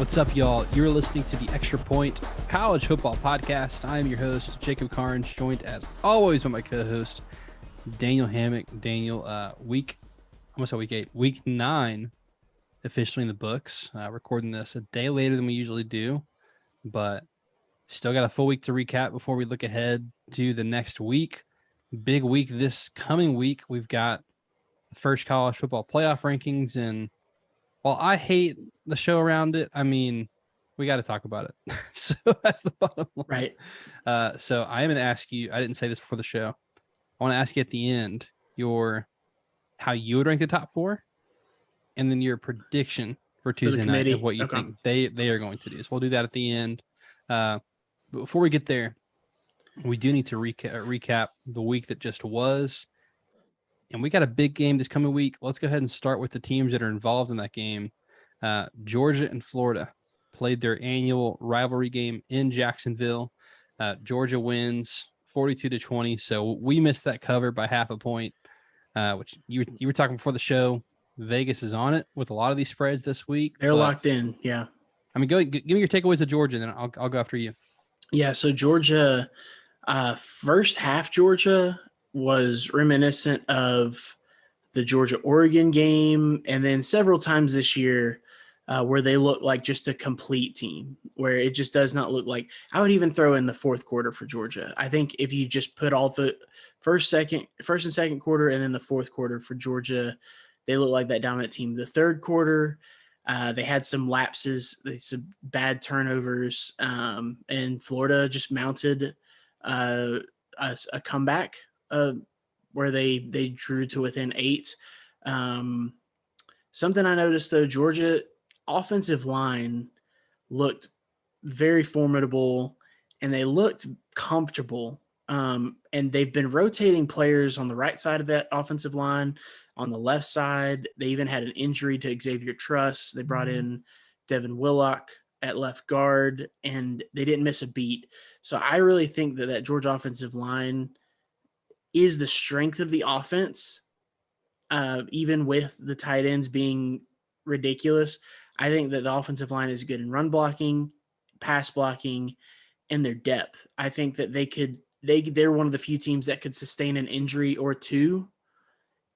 What's up, y'all? You're listening to the Extra Point College Football Podcast. I am your host, Jacob Carnes, joined as always by my co-host, Daniel Hammock. Daniel, week 8, week 9, officially in the books. Recording this a day later than we usually do, but still got a full week to recap before we look ahead to the next week. Big week this coming week. We've got the first college football playoff rankings, and while I hate the show around it, I mean, we got to talk about it. So that's the bottom line. Right. So I am going to ask you, I didn't say this before the show. I want to ask you at the end how you would rank the top 4, and then your prediction for Tuesday night of what you think they are going to do. So we'll do that at the end. But before we get there, we do need to recap the week that just was. And we got a big game this coming week. Let's go ahead and start with the teams that are involved in that game. Georgia and Florida played their annual rivalry game in Jacksonville. Georgia wins 42-20. So we missed that cover by half a point, which you were talking before the show. Vegas is on it with a lot of these spreads this week. They're locked in. Yeah. I mean, give me your takeaways of Georgia, and then I'll go after you. Yeah. So Georgia, first half Georgia was reminiscent of the Georgia-Oregon game, and then several times this year where they look like just a complete team, where it just does not look like – I would even throw in the fourth quarter for Georgia. I think if you just put all the first and second quarter and then the fourth quarter for Georgia, they look like that dominant team. The third quarter, they had some lapses, some bad turnovers, and Florida just mounted a comeback where they drew to within 8. Something I noticed, though, Georgia offensive line looked very formidable, and they looked comfortable. And they've been rotating players on the right side of that offensive line. On the left side, they even had an injury to Xavier Truss. They brought in Devin Willock at left guard, and they didn't miss a beat. So I really think that Georgia offensive line is the strength of the offense, even with the tight ends being ridiculous. I think that the offensive line is good in run blocking, pass blocking, and their depth. I think that they're one of the few teams that could sustain an injury or two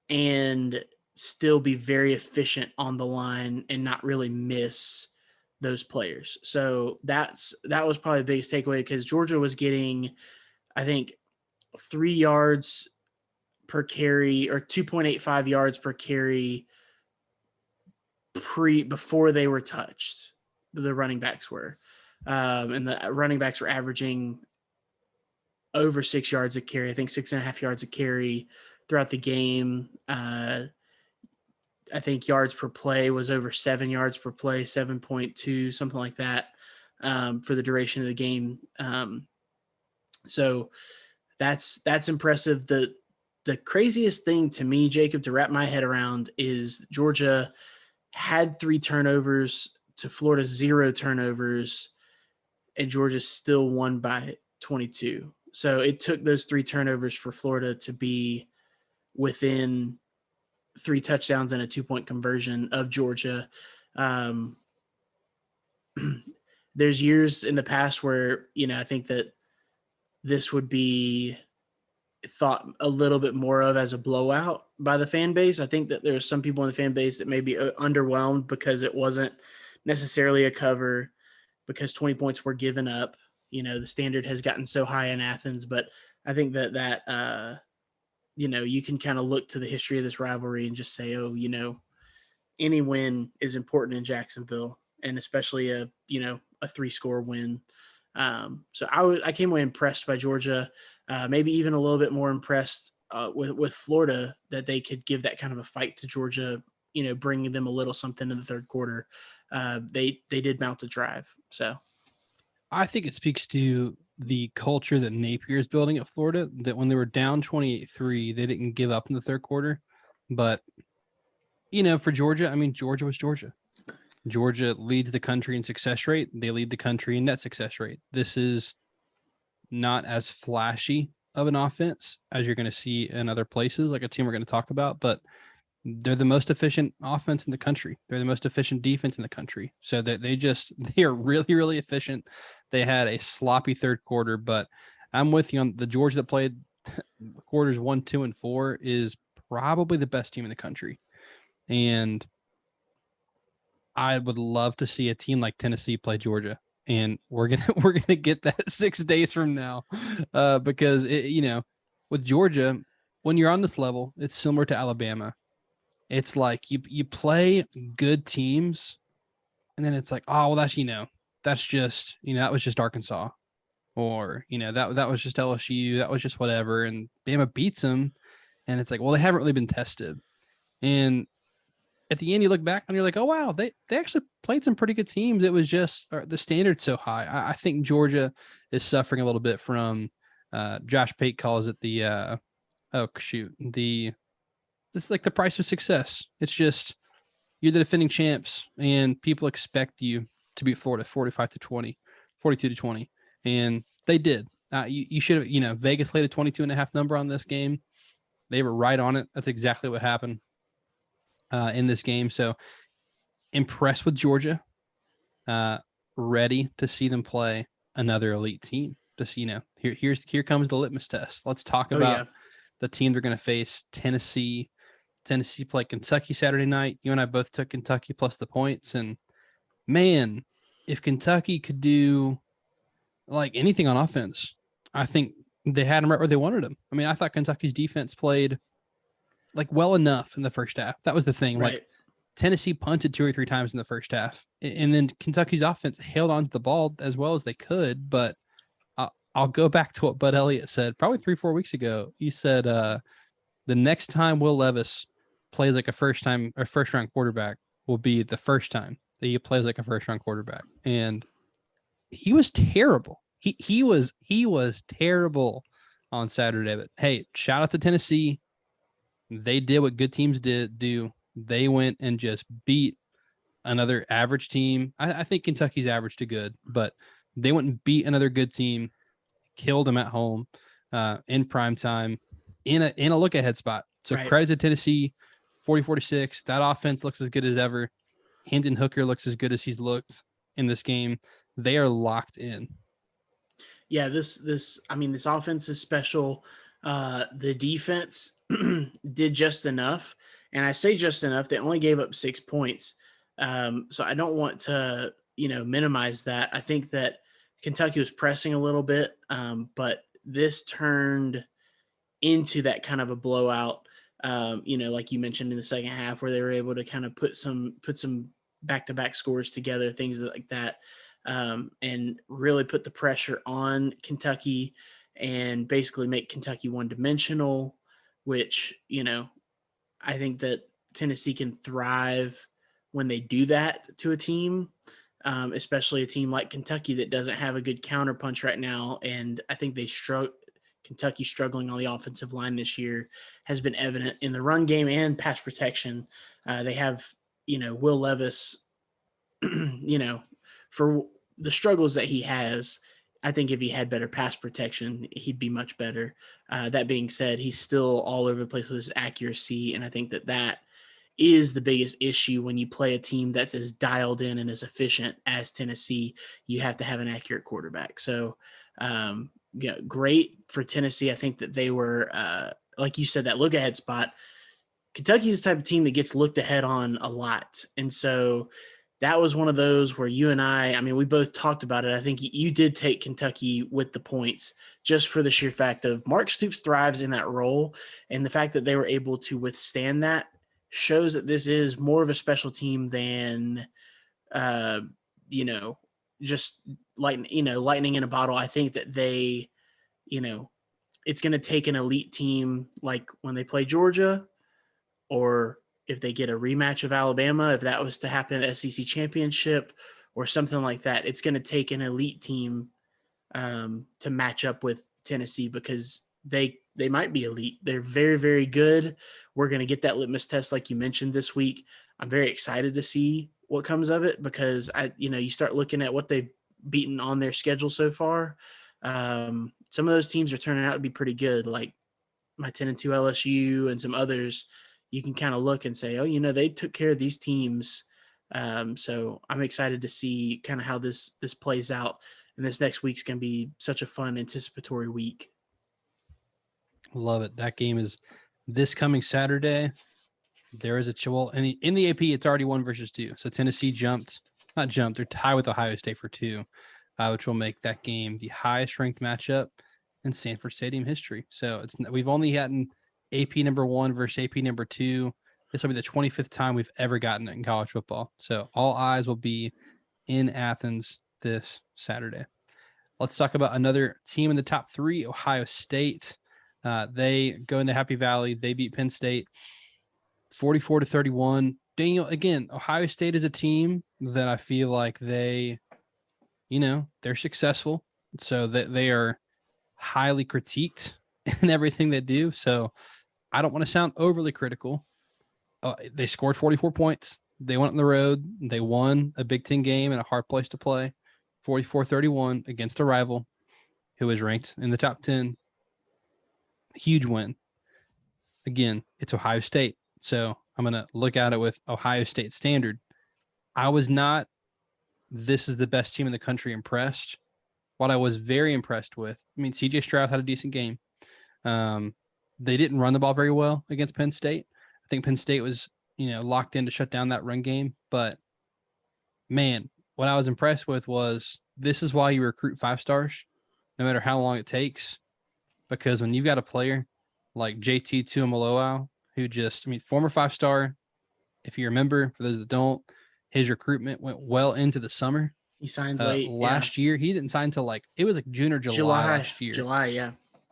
and still be very efficient on the line and not really miss those players. So that was probably the biggest takeaway, because Georgia was getting, I think, 3 yards per carry or 2.85 yards per carry before they were touched. The running backs were, and the running backs were averaging over 6 yards a carry. I think 6.5 yards a carry throughout the game. I think yards per play was over 7 yards per play, 7.2, something like that, for the duration of the game. So that's impressive. The craziest thing to me, Jacob, to wrap my head around is Georgia had 3 turnovers to Florida's 0 turnovers, and Georgia still won by 22. So it took those 3 turnovers for Florida to be within 3 touchdowns and a 2-point conversion of Georgia. There's years in the past where, I think that this would be thought a little bit more of as a blowout by the fan base. I think that there's some people in the fan base that may be underwhelmed because it wasn't necessarily a cover, because 20 points were given up. The standard has gotten so high in Athens, but I think that you can kind of look to the history of this rivalry and just say, any win is important in Jacksonville, and especially a 3-score win. So I came away impressed by Georgia, maybe even a little bit more impressed with Florida, that they could give that kind of a fight to Georgia, bringing them a little something in the third quarter. They did mount a drive. So I think it speaks to the culture that Napier is building at Florida, that when they were down 28-3, they didn't give up in the third quarter. But, for Georgia, Georgia was Georgia. Georgia leads the country in success rate. They lead the country in net success rate. This is not as flashy of an offense as you're going to see in other places, like a team we're going to talk about. But they're the most efficient offense in the country. They're the most efficient defense in the country. So that they are really, really efficient. They had a sloppy third quarter, but I'm with you on the Georgia that played quarters 1, 2, and 4 is probably the best team in the country. And I would love to see a team like Tennessee play Georgia. And we're gonna get that 6 days from now, because with Georgia, when you're on this level, it's similar to Alabama. It's like you play good teams, and then it's like, oh well, that's just that was just Arkansas, or that was just LSU, that was just whatever, and Bama beats them, and it's like, well, they haven't really been tested, and at the end you look back and you're like, oh wow, they actually played some pretty good teams. It was just the standard's so high. I think Georgia is suffering a little bit from Josh Pate calls it the it's like the price of success. It's just you're the defending champs and people expect you to beat Florida 45-20, 42-20. And they did. You should have, Vegas laid a 22.5 number on this game. They were right on it. That's exactly what happened in this game. So impressed with Georgia. Ready to see them play another elite team. Just, here comes the litmus test. Let's talk about the team they're going to face. Tennessee play Kentucky Saturday night. You and I both took Kentucky plus the points. And man, if Kentucky could do like anything on offense, I think they had them right where they wanted them. I mean, I thought Kentucky's defense played like well enough in the first half. That was the thing. Right. Like Tennessee punted 2 or 3 times in the first half, and then Kentucky's offense held onto the ball as well as they could. But I'll go back to what Bud Elliott said probably 3-4 weeks ago. He said the next time Will Levis plays like a first round quarterback will be the first time that he plays like a first round quarterback. And he was terrible. He was terrible on Saturday. But hey, shout out to Tennessee. They did what good teams do. They went and just beat another average team. I think Kentucky's average to good, but they went and beat another good team, killed them at home in prime time in a look ahead spot. So credit to Tennessee, 40-46. That offense looks as good as ever. Hendon Hooker looks as good as he's looked in this game. They are locked in. Yeah, this offense is special. The defense did just enough. And I say just enough. They only gave up 6 points. So I don't want to, minimize that. I think that Kentucky was pressing a little bit, but this turned into that kind of a blowout. Like you mentioned in the second half, where they were able to kind of put some back-to-back scores together, things like that, and really put the pressure on Kentucky and basically make Kentucky one-dimensional, which, I think that Tennessee can thrive when they do that to a team, especially a team like Kentucky that doesn't have a good counterpunch right now. And I think Kentucky struggling on the offensive line this year has been evident in the run game and pass protection. They have, Will Levis, for the struggles that he has, I think if he had better pass protection, he'd be much better. That being said, he's still all over the place with his accuracy, and I think that is the biggest issue when you play a team that's as dialed in and as efficient as Tennessee. You have to have an accurate quarterback. So, great for Tennessee. I think that they were, like you said, that look-ahead spot. Kentucky is the type of team that gets looked ahead on a lot, and so that was one of those where you and I mean, we both talked about it. I think you did take Kentucky with the points just for the sheer fact of Mark Stoops thrives in that role. And the fact that they were able to withstand that shows that this is more of a special team than, just lightning in a bottle. I think that they, it's going to take an elite team like when they play Georgia, or if they get a rematch of Alabama, if that was to happen at SEC championship or something like that, it's going to take an elite team to match up with Tennessee, because they might be elite. They're very, very good. We're going to get that litmus test, like you mentioned this week. I'm very excited to see what comes of it, because you start looking at what they've beaten on their schedule so far. Some of those teams are turning out to be pretty good, like my 10-2 LSU and some others. you can kind of look and say, oh, they took care of these teams. So I'm excited to see kind of how this plays out. And this next week's going to be such a fun anticipatory week. Love it. That game is this coming Saturday. There is in the AP, it's already 1-2. So Tennessee they're tied with Ohio State for 2, which will make that game the highest ranked matchup in Sanford Stadium history. So we've only gotten AP number 1 versus AP number 2. This will be the 25th time we've ever gotten it in college football. So all eyes will be in Athens this Saturday. Let's talk about another team in the top 3, Ohio State. They go into Happy Valley. They beat Penn State 44-31. Daniel, again, Ohio State is a team that I feel like they're successful. So that they are highly critiqued in everything they do. So I don't want to sound overly critical. They scored 44 points. They went on the road. They won a Big Ten game in a hard place to play, 44-31 against a rival who is ranked in the top 10. Huge win. Again, it's Ohio State. So I'm going to look at it with Ohio State standard. I was not, this is the best team in the country, impressed. What I was very impressed with, CJ Stroud had a decent game. They didn't run the ball very well against Penn State. I think Penn State was, locked in to shut down that run game. But, man, what I was impressed with was this is why you recruit 5-stars, no matter how long it takes. Because when you've got a player like JT Tuimoloau, who former 5-star, if you remember, for those that don't, his recruitment went well into the summer. He signed late last year. He didn't sign till it was like June or July last year. July, yeah.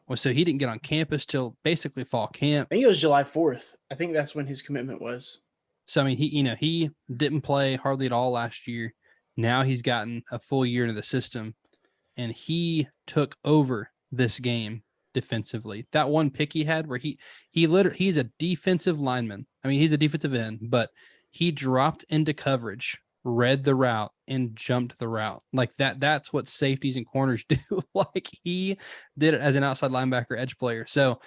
Well, so he didn't get on campus till basically fall camp. I think it was July 4th. I think that's when his commitment was. So he didn't play hardly at all last year. Now he's gotten a full year into the system, and he took over this game defensively. That one pick he had where he's a defensive lineman. He's a defensive end, but he dropped into coverage, read the route, and jumped the route. Like that's what safeties and corners do. Like he did it as an outside linebacker edge player. So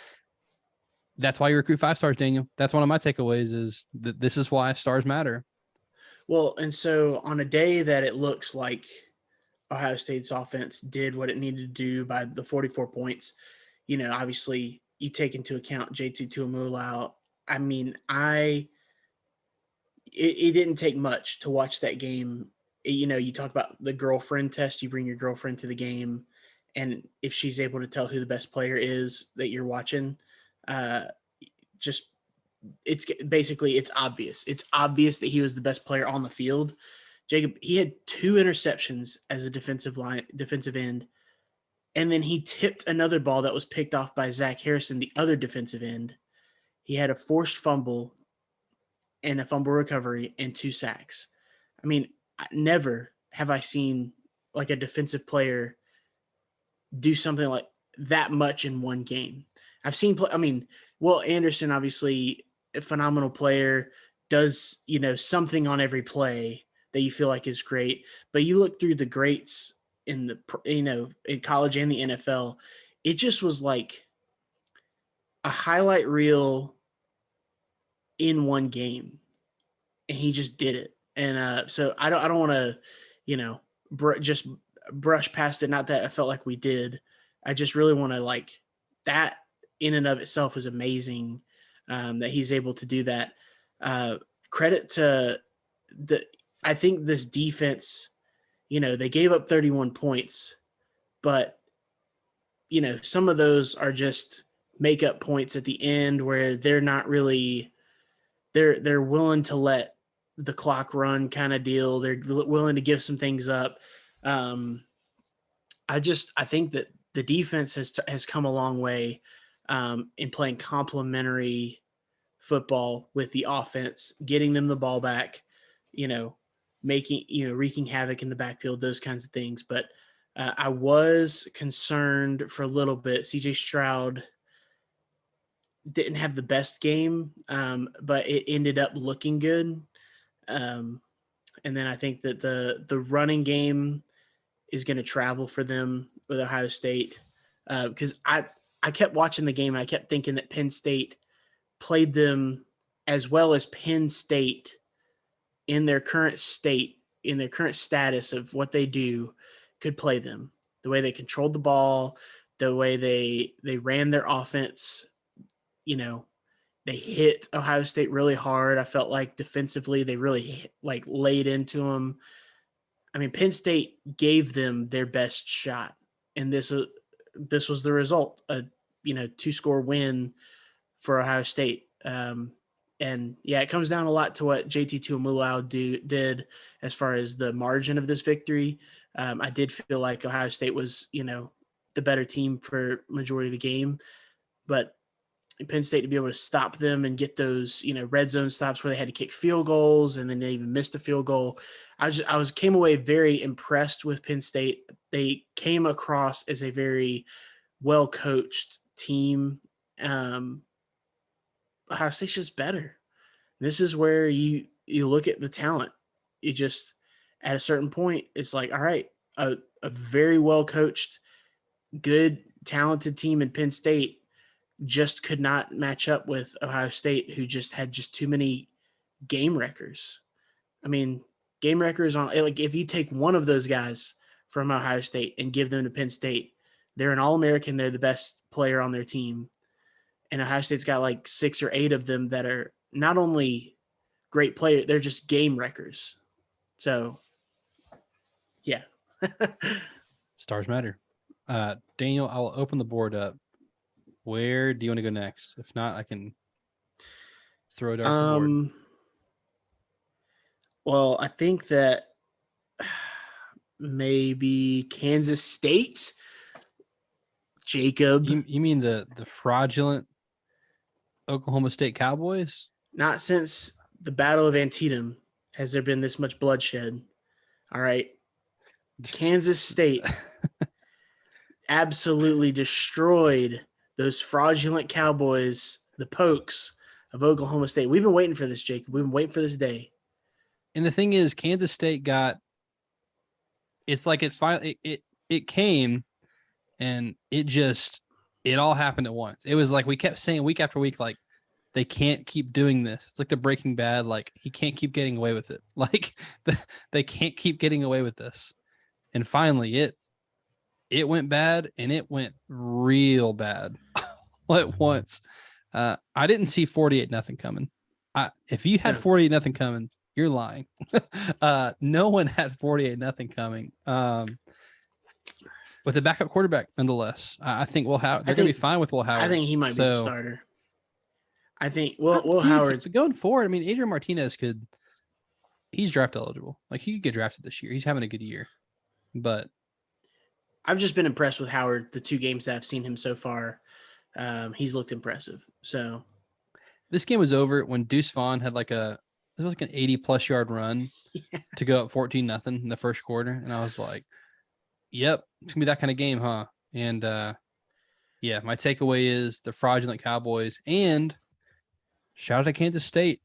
that's why you recruit 5-stars, Daniel. That's one of my takeaways is that this is why stars matter. Well, and so on a day that it looks like Ohio State's offense did what it needed to do by the 44 points, obviously you take into account JT Tuimoloau. It didn't take much to watch that game. You talk about the girlfriend test. You bring your girlfriend to the game, and if she's able to tell who the best player is that you're watching, it's obvious. It's obvious that he was the best player on the field. Jacob, he had 2 interceptions as a defensive end, and then he tipped another ball that was picked off by Zach Harrison, the other defensive end. He had a forced fumble and a fumble recovery and 2 sacks. Never have I seen like a defensive player do something like that much in one game. I've seen Will Anderson, obviously a phenomenal player, does, something on every play that you feel like is great. But you look through the greats in in college and the NFL, it just was like a highlight reel in one game, and he just did it. And so I don't want to, just brush past it. Not that I felt like we did. I just really want to that in and of itself is amazing that he's able to do that. Credit to I think this defense, they gave up 31 points, but some of those are just makeup points at the end where they're not really, they're willing to let the clock run kind of deal. They're willing to give some things up. I think that the defense has come a long way in playing complementary football with the offense, getting them the ball back, wreaking havoc in the backfield, those kinds of things. But I was concerned for a little bit. CJ Stroud didn't have the best game, but it ended up looking good. And then I think that the running game is going to travel for them with Ohio State, because I kept watching the game and I kept thinking that Penn State played them as well as Penn State in their current state, in their current status of what they do, could play them. The way they controlled the ball, the way they ran their offense, you know, they hit Ohio State really hard. I felt like defensively they really laid into them. I mean, Penn State gave them their best shot, and this was the result, a 2-score win for Ohio State. And yeah, it comes down a lot to what JT Tuimoloau did as far as the margin of this victory. I did feel like Ohio State was, the better team for majority of the game, but Penn State to be able to stop them and get those, red zone stops where they had to kick field goals and then they even missed a field goal. Came away very impressed with Penn State. They came across as a very well-coached team. Ohio State's just better. This is where you look at the talent. You just, at a certain point, it's like, all right, a very well-coached, good, talented team in Penn State just could not match up with Ohio State, who just had too many game wreckers. I mean, game wreckers on, like, if you take one of those guys from Ohio State and give them to Penn State, they're an All-American. They're the best player on their team. And Ohio State's got like 6 or 8 of them that are not only great players, they're just game wreckers. So, yeah. Stars matter. Daniel, I'll open the board up. Where do you want to go next? If not, I can throw it off the board. Well, I think that maybe Kansas State. Jacob. You mean the fraudulent Oklahoma State Cowboys? Not since the Battle of Antietam has there been this much bloodshed. All right. Kansas State absolutely destroyed those fraudulent Cowboys, the Pokes of Oklahoma State. We've been waiting for this, Jacob. We've been waiting for this day. And the thing is, Kansas State it's like it came and it all happened at once. It was like we kept saying week after week, like, they can't keep doing this. It's like the Breaking Bad, like, he can't keep getting away with it. Like, they can't keep getting away with this. And finally, it went bad, and it went real bad all at once. I didn't see 48-0 coming. If you had 48-0 coming, you're lying. No one had 48-0 coming. With a backup quarterback, nonetheless. I think they're going to be fine with Will Howard. I think he might be the starter. I think Will Howard's going forward. I mean, Adrian Martinez he's draft eligible. Like, he could get drafted this year. He's having a good year. But I've just been impressed with Howard. The 2 games that I've seen him so far, he's looked impressive. So this game was over when Deuce Vaughn had an 80+ yard run to go up 14-0 in the first quarter. And I was like, yep, it's gonna be that kind of game, huh? And yeah, my takeaway is the fraudulent Cowboys, and shout out to Kansas State.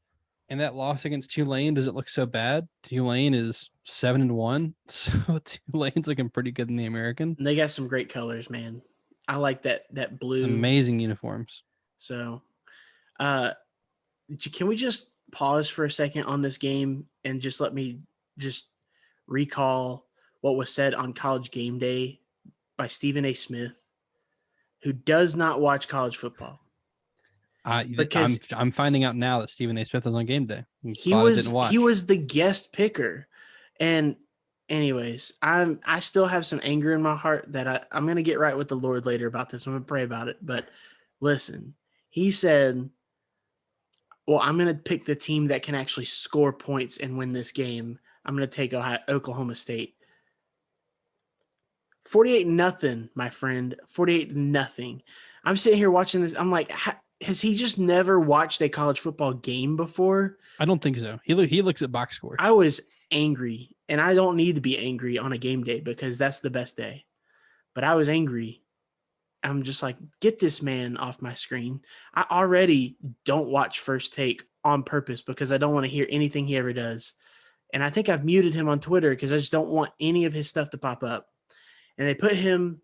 And that loss against Tulane, does it look so bad? Tulane is 7-1, so Tulane's looking pretty good in the American. And they got some great colors, man. I like that blue. Amazing uniforms. So, can we just pause for a second on this game and just let me just recall what was said on College Game Day by Stephen A. Smith, who does not watch college football. Because I'm finding out now that Stephen A. Smith was on Game Day. He was the guest picker. And anyways, I still have some anger in my heart that I'm going to get right with the Lord later about this. I'm going to pray about it. But listen, he said, well, I'm going to pick the team that can actually score points and win this game. I'm going to take Oklahoma State. 48-0, my friend. 48-0. I'm sitting here watching this. I'm like, has he just never watched a college football game before? I don't think so. He looks at box scores. I was angry, and I don't need to be angry on a game day because that's the best day. But I was angry. I'm just like, get this man off my screen. I already don't watch First Take on purpose because I don't want to hear anything he ever does. And I think I've muted him on Twitter because I just don't want any of his stuff to pop up. And they put him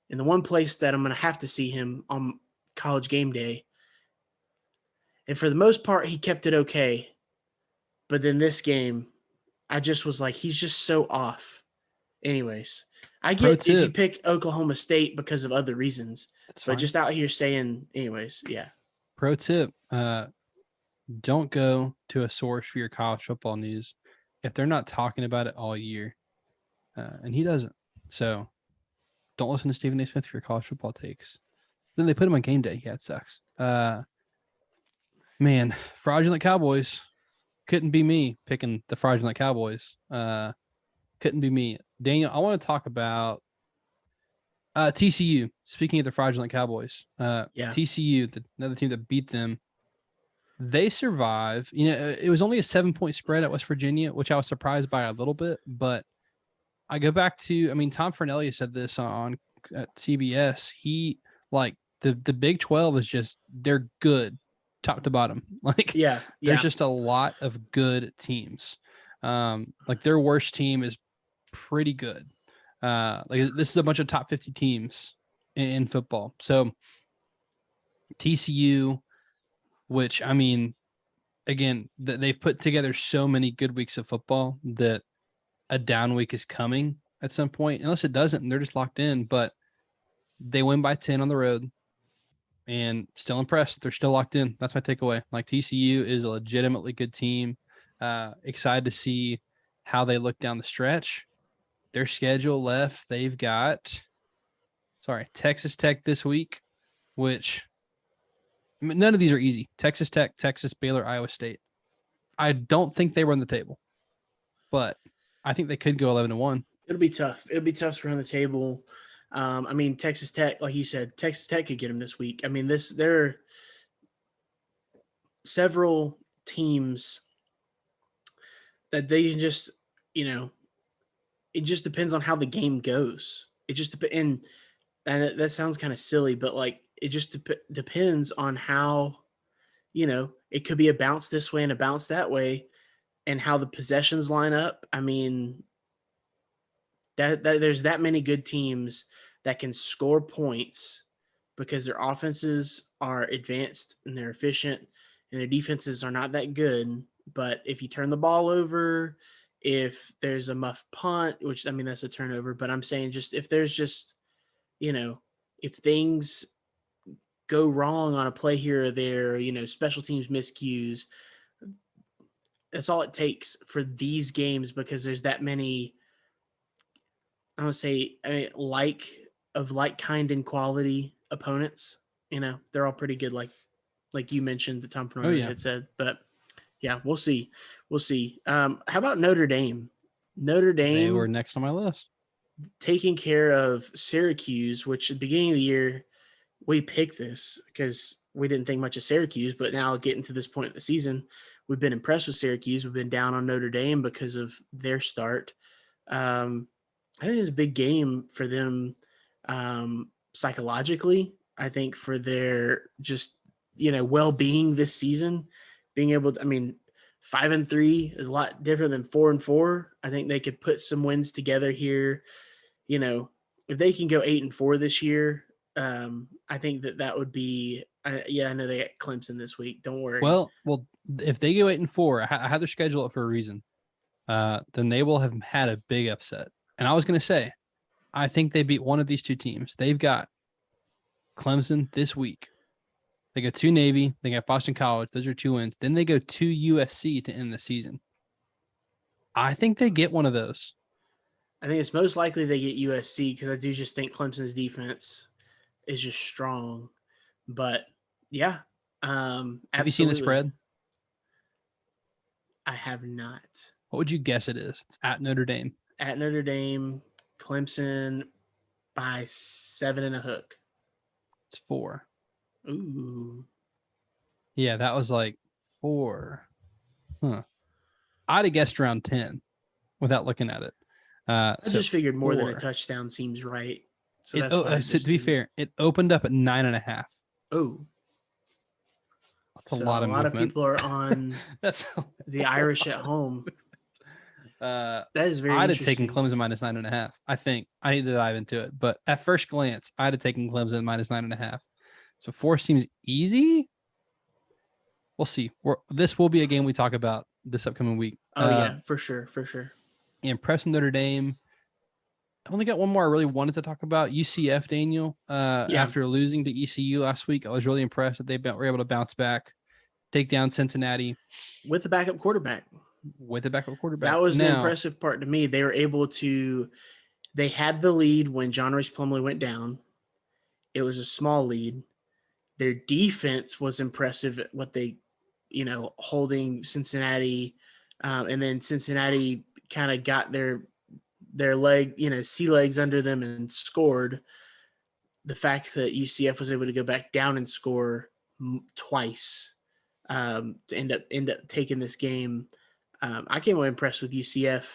in the one place that I'm going to have to see him on College Game Day. And for the most part, he kept it okay. But then this game, I just was like, he's just so off. Anyways, I get if you pick Oklahoma State because of other reasons. That's fine. But just out here saying, anyways, yeah. Pro tip, don't go to a source for your college football news if they're not talking about it all year. And he doesn't. So don't listen to Stephen A. Smith for your college football takes. Then they put him on game day. Yeah, it sucks. Man, fraudulent Cowboys. Couldn't be me picking the fraudulent Cowboys. Couldn't be me. Daniel, I want to talk about TCU. Speaking of the fraudulent Cowboys, TCU, another team that beat them, they survive. It was only a 7-point spread at West Virginia, which I was surprised by a little bit. But I go back to, Tom Fornelli said this on at CBS. He the Big 12 is just, they're good top to bottom. There's just a lot of good teams. Their worst team is pretty good. This is a bunch of top 50 teams in football. So TCU, which again, they've put together so many good weeks of football that a down week is coming at some point. Unless it doesn't, and they're just locked in. But they win by 10 on the road. And still impressed. They're still locked in. That's my takeaway. TCU is a legitimately good team. Excited to see how they look down the stretch. Their schedule left, they've got, Texas Tech this week, which none of these are easy. Texas Tech, Texas, Baylor, Iowa State. I don't think they run the table, but I think they could go 11-1. It'll be tough. It'll be tough to run the table. Texas Tech, like you said, Texas Tech could get them this week. There are several teams that they can just, it just depends on how the game goes. It just depends. And that sounds kind of silly, but it just depends on how, it could be a bounce this way and a bounce that way, and how the possessions line up. That there's that many good teams that can score points because their offenses are advanced and they're efficient, and their defenses are not that good. But if you turn the ball over, if there's a muff punt, which that's a turnover, but I'm saying just if there's just, if things go wrong on a play here or there, special teams miscues, that's all it takes for these games, because there's that many, I would say, like kind and quality opponents. They're all pretty good, like you mentioned, the Tom Fernando had said. But yeah, we'll see. How about Notre Dame? They were next on my list, taking care of Syracuse, which at the beginning of the year we picked this because we didn't think much of Syracuse, but now getting to this point of the season, we've been impressed with Syracuse. We've been down on Notre Dame because of their start. I think it's a big game for them psychologically. I think for their just, well-being this season, being able to, 5-3 is a lot different than 4-4. I think they could put some wins together here. If they can go 8-4 this year, I think that would be, I know they got Clemson this week. Don't worry. Well, if they go 8-4, I had their schedule up for a reason. Then they will have had a big upset. And I was going to say, I think they beat one of these two teams. They've got Clemson this week. They go to Navy. They got Boston College. Those are 2 wins. Then they go to USC to end the season. I think they get one of those. I think it's most likely they get USC, because I do just think Clemson's defense is just strong. But yeah, have you seen the spread? I have not. What would you guess it is? It's at Notre Dame. At Notre Dame, Clemson by 7.5. It's 4. Ooh. Yeah, that was 4. Huh. I'd have guessed around 10 without looking at it. I just figured more than a touchdown seems right. So to be fair, it opened up at 9.5. Oh. That's a lot of movement. A lot of people are on the Irish at home. That is very I'd have taken Clemson minus 9.5. I think I need to dive into it, but at first glance, I'd have taken Clemson minus 9.5. So 4 seems easy. we'll see. This will be a game we talk about this upcoming week. Oh, yeah, for sure. Impressing Notre Dame. I only got one more I really wanted to talk about. UCF, Daniel. After losing to ECU last week, I was really impressed that they were able to bounce back, take down Cincinnati. With the backup quarterback. That was the impressive part to me. They were able to – they had the lead when John Rice Plumlee went down. It was a small lead. Their defense was impressive at what they, holding Cincinnati. And then Cincinnati kind of got their leg, sea legs under them and scored. The fact that UCF was able to go back down and score twice to end up taking this game. I came away impressed with UCF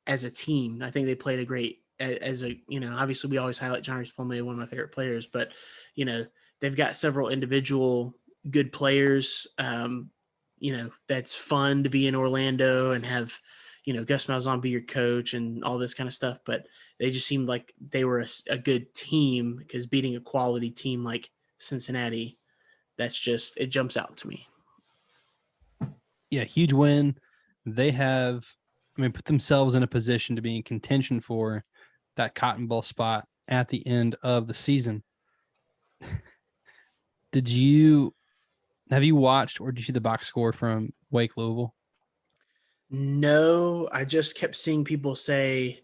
as a team. I think they played a great obviously we always highlight John Rice Plumlee, one of my favorite players, but they've got several individual good players. That's fun to be in Orlando and have, Gus Malzahn be your coach and all this kind of stuff. But they just seemed like they were a good team, because beating a quality team like Cincinnati, it jumps out to me. Yeah, huge win. They have, put themselves in a position to be in contention for that Cotton Bowl spot at the end of the season. Have you watched or did you see the box score from Wake Louisville? No, I just kept seeing people say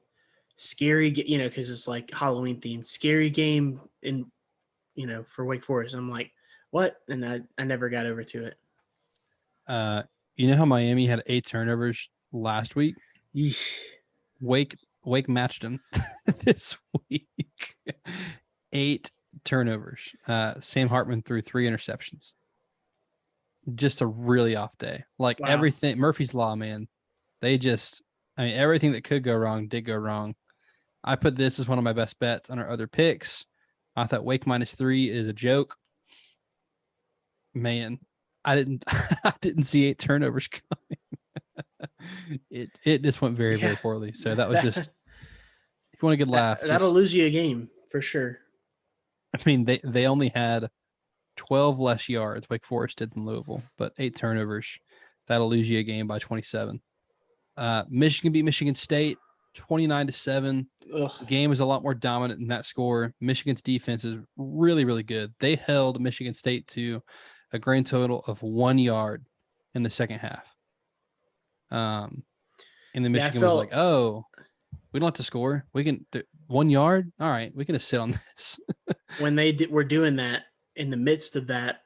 scary, because it's like Halloween themed, scary game in, for Wake Forest. I'm like, what? And I never got over to it. You know how Miami had 8 turnovers last week? Yeesh. Wake matched them this week. 8 turnovers. Sam Hartman threw 3 interceptions. Just a really off day. Like everything, Murphy's Law, man. Everything that could go wrong did go wrong. I put this as one of my best bets on our other picks. I thought Wake -3 is a joke. Man, I didn't see 8 turnovers coming. It just went very, very poorly. So that was just, if you want a good laugh, that'll lose you a game for sure. They only had 12 less yards, Wake Forest did, than Louisville, but 8 turnovers. That'll lose you a game by 27. Michigan beat Michigan State 29-7. Game was a lot more dominant in that score. Michigan's defense is really, really good. They held Michigan State to a grand total of 1 yard in the second half. And then Michigan was like, "Oh, we don't have to score. We can 1 yard. All right, we can just sit on this." When they were doing that, in the midst of that,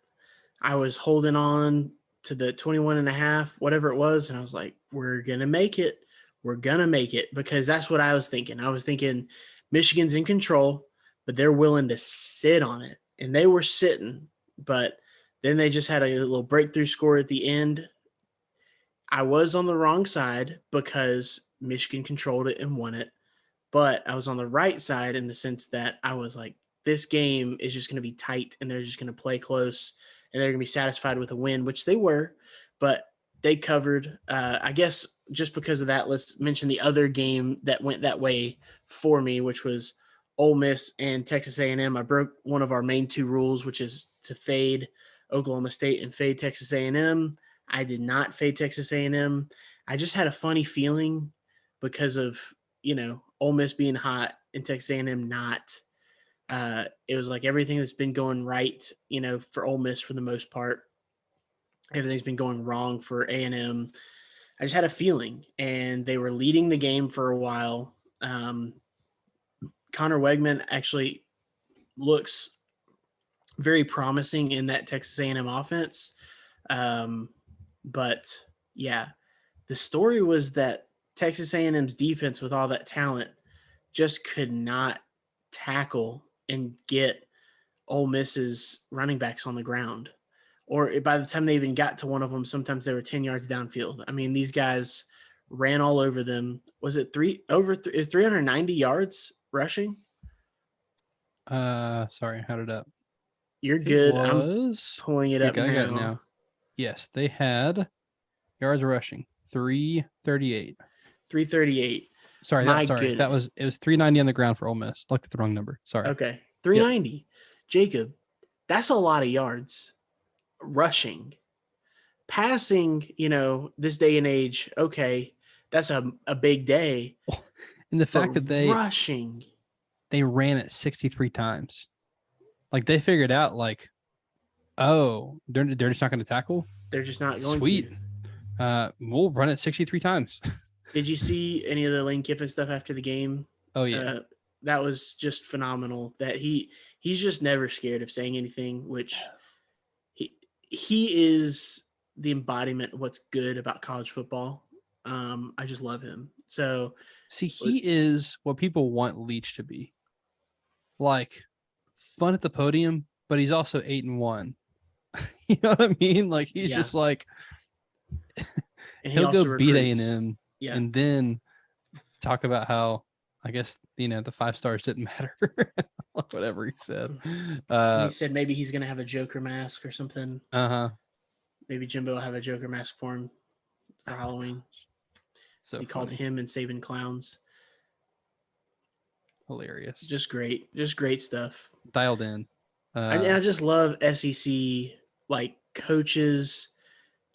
I was holding on to the 21.5, whatever it was. And I was like, we're going to make it. We're going to make it, because that's what I was thinking. I was thinking Michigan's in control, but they're willing to sit on it. And they were sitting, but then they just had a little breakthrough score at the end. I was on the wrong side because Michigan controlled it and won it. But I was on the right side in the sense that I was like, this game is just going to be tight and they're just going to play close and they're going to be satisfied with a win, which they were, but they covered. I guess just because of that, let's mention the other game that went that way for me, which was Ole Miss and Texas A&M. I broke one of our main 2 rules, which is to fade Oklahoma State and fade Texas A&M. I did not fade Texas A&M. I just had a funny feeling because of, Ole Miss being hot and Texas A&M not. It was like everything that's been going right, for Ole Miss for the most part. Everything's been going wrong for A&M. I just had a feeling, and they were leading the game for a while. Connor Wegman actually looks very promising in that Texas A&M offense. But yeah, the story was that Texas A&M's defense, with all that talent, just could not tackle and get Ole Miss's running backs on the ground. Or by the time they even got to one of them, sometimes they were 10 yards downfield. These guys ran all over them. Was it 390 yards rushing? Sorry, I had it up. You're good. I'm pulling it up now. I got it now. Yes, they had yards rushing 338. 338. Sorry, it was 390 on the ground for Ole Miss. Looked at the wrong number. Sorry. Okay, 390. Yep. Jacob, that's a lot of yards rushing. passing, this day and age, okay, that's a big day. And the fact that they ran it 63 times. Like they figured out like, oh, they're just not going to tackle. They're just not going Sweet. to. We'll run it 63 times. Did you see any of the Lane Kiffin stuff after the game? Oh yeah. That was just phenomenal. That he's just never scared of saying anything, which he is the embodiment of what's good about college football. I just love him. So see, he is what people want Leach to be. Like fun at the podium, but he's also 8-1. You know what I mean? Like he's just like and he'll go beat A&M and then talk about how I guess the 5 stars didn't matter. Whatever he said. He said maybe he's gonna have a Joker mask or something. Maybe Jimbo will have a Joker mask for him for Halloween. So he called him and Saban clowns. Hilarious. Just great stuff. Dialed in. And I just love SEC like coaches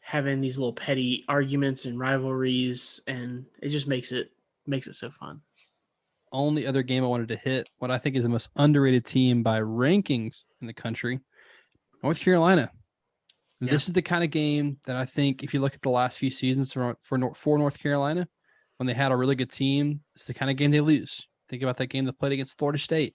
having these little petty arguments and rivalries, and it just makes it so fun. Only other game I wanted to hit, what I think is the most underrated team by rankings in the country, North Carolina. Yeah. This is the kind of game that I think if you look at the last few seasons for North Carolina, when they had a really good team, it's the kind of game they lose. Think about that game they played against Florida State.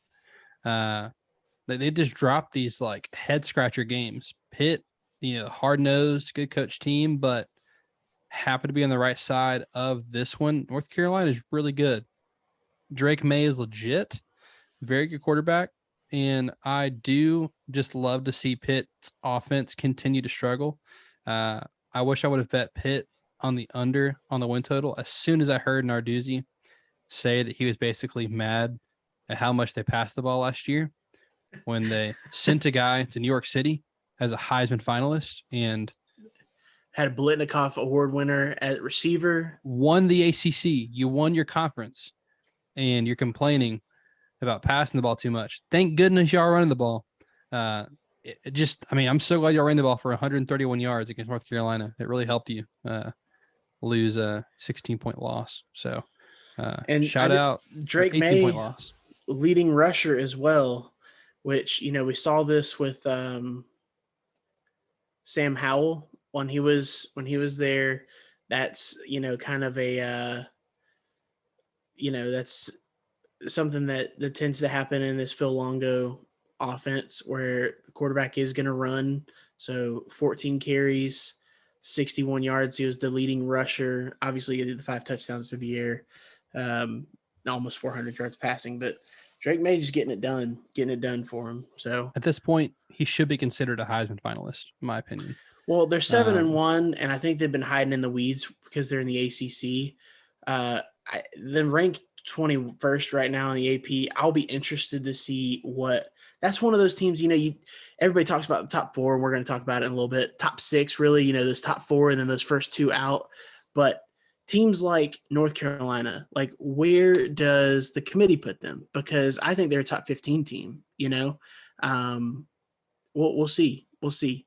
They just dropped these like head scratcher games. Pitt, hard-nosed, good coach team, but happened to be on the right side of this one. North Carolina is really good. Drake May is legit, very good quarterback, and I do just love to see Pitt's offense continue to struggle. I wish I would have bet Pitt on the under on the win total as soon as I heard Narduzzi say that he was basically mad at how much they passed the ball last year when they sent a guy to New York City as a Heisman finalist and had a Blitnikoff Award winner at receiver. Won the ACC. You won your conference. And you're complaining about passing the ball too much. Thank goodness y'all running the ball. I'm so glad y'all ran the ball for 131 yards against North Carolina. It really helped you lose a 16-point loss. So, shout out Drake May, loss. Leading rusher as well, which we saw this with Sam Howell when he was there. That's kind of a that's something that tends to happen in this Phil Longo offense where the quarterback is going to run. So 14 carries, 61 yards. He was the leading rusher. Obviously, he did the 5 touchdowns through the air, almost 400 yards passing. But Drake May just getting it done for him. So at this point, he should be considered a Heisman finalist, in my opinion. Well, they're 7-1, and I think they've been hiding in the weeds because they're in the ACC. Then ranked 21st right now in the AP. I'll be interested to see that's one of those teams, everybody talks about the top 4, and we're going to talk about it in a little bit. Top 6, really, those top 4 and then those first 2 out. But teams like North Carolina, like where does the committee put them? Because I think they're a top 15 team, we'll see. We'll see.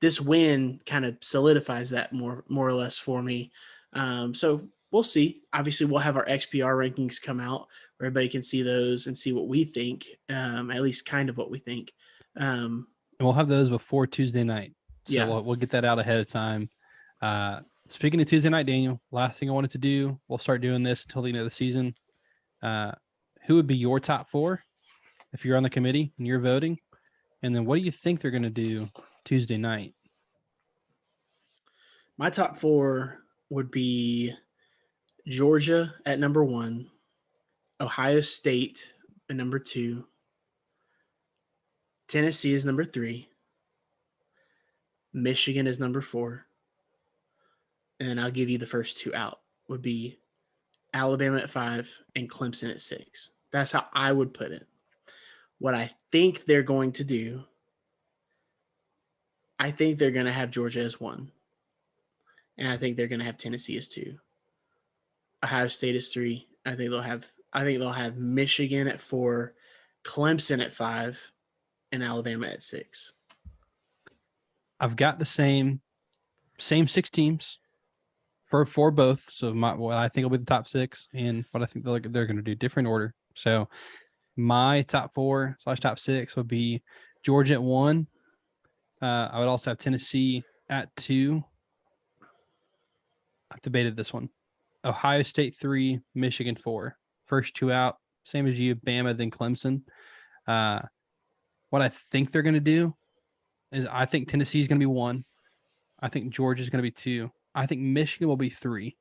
This win kind of solidifies that more or less for me. So we'll see. Obviously, we'll have our XPR rankings come out where everybody can see those and see what we think, at least kind of what we think. And we'll have those before Tuesday night. So we'll get that out ahead of time. Speaking of Tuesday night, Daniel, last thing I wanted to do, we'll start doing this until the end of the season. Who would be your top 4 if you're on the committee and you're voting? And then what do you think they're going to do Tuesday night? My top 4 would be Georgia at number 1, Ohio State at number 2, Tennessee is number 3, Michigan is number 4, and then I'll give you the first 2 out would be Alabama at 5 and Clemson at 6. That's how I would put it. What I think they're going to do, I think they're going to have Georgia as 1, and I think they're going to have Tennessee as 2. Ohio State is 3. I think they'll have Michigan at 4, Clemson at 5, and Alabama at 6. I've got the same. same 6 teams for both. So what I think will be the top 6 and what I think they're going to do, different order. So my top 4/top 6 would be Georgia at 1. I would also have Tennessee at 2. I've debated this one. Ohio State 3, Michigan 4. First 2 out, same as you, Bama, then Clemson. What I think they're going to do is I think Tennessee is going to be 1. I think Georgia is going to be 2. I think Michigan will be 3.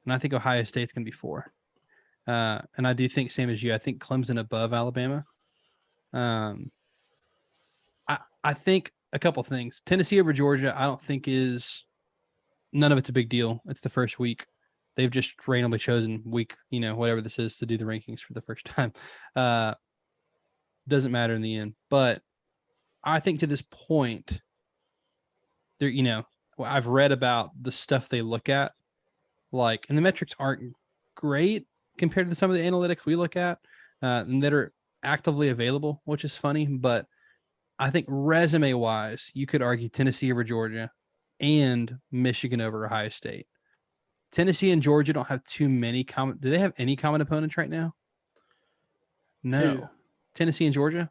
And I think Ohio State's going to be 4. And I do think, same as you, I think Clemson above Alabama. I think a couple things. Tennessee over Georgia, I don't think none of it's a big deal. It's the first week. They've just randomly chosen week, whatever this is, to do the rankings for the first time. Doesn't matter in the end. But I think to this point, I've read about the stuff they look at, and the metrics aren't great compared to some of the analytics we look at and that are actively available, which is funny. But I think resume-wise, you could argue Tennessee over Georgia and Michigan over Ohio State. Tennessee and Georgia don't have too many common. Do they have any common opponents right now? No. Who? Tennessee and Georgia?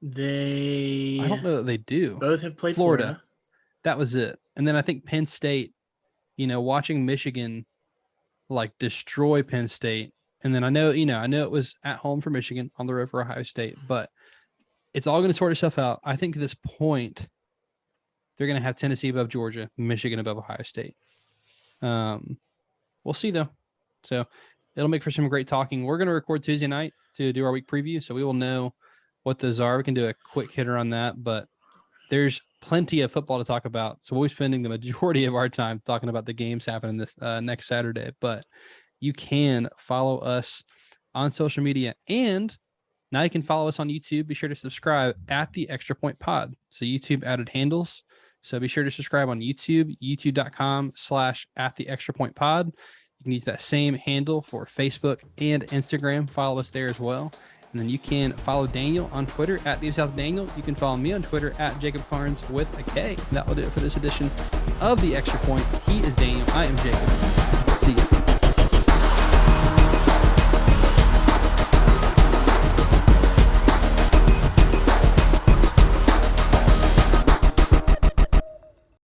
I don't know that they do. Both have played Florida. That was it. And then I think Penn State, watching Michigan destroy Penn State. And then I know it was at home for Michigan, on the road for Ohio State, but it's all going to sort itself out. I think at this point, they're going to have Tennessee above Georgia, Michigan above Ohio State. We'll see though. So it'll make for some great talking. We're going to record Tuesday night to do our week preview. So we will know what those are. We can do a quick hitter on that, but there's plenty of football to talk about. So we'll be spending the majority of our time talking about the games happening this next Saturday, but you can follow us on social media, and now you can follow us on YouTube. Be sure to subscribe at the Extra Point Pod. So YouTube added handles. So be sure to subscribe on YouTube, youtube.com/@the-extra-point-pod. You can use that same handle for Facebook and Instagram. Follow us there as well. And then you can follow Daniel on Twitter @DaveSouthDaniel. You can follow me on Twitter @JacobCarnes with a K. That will do it for this edition of The Extra Point. He is Daniel. I am Jacob. See you.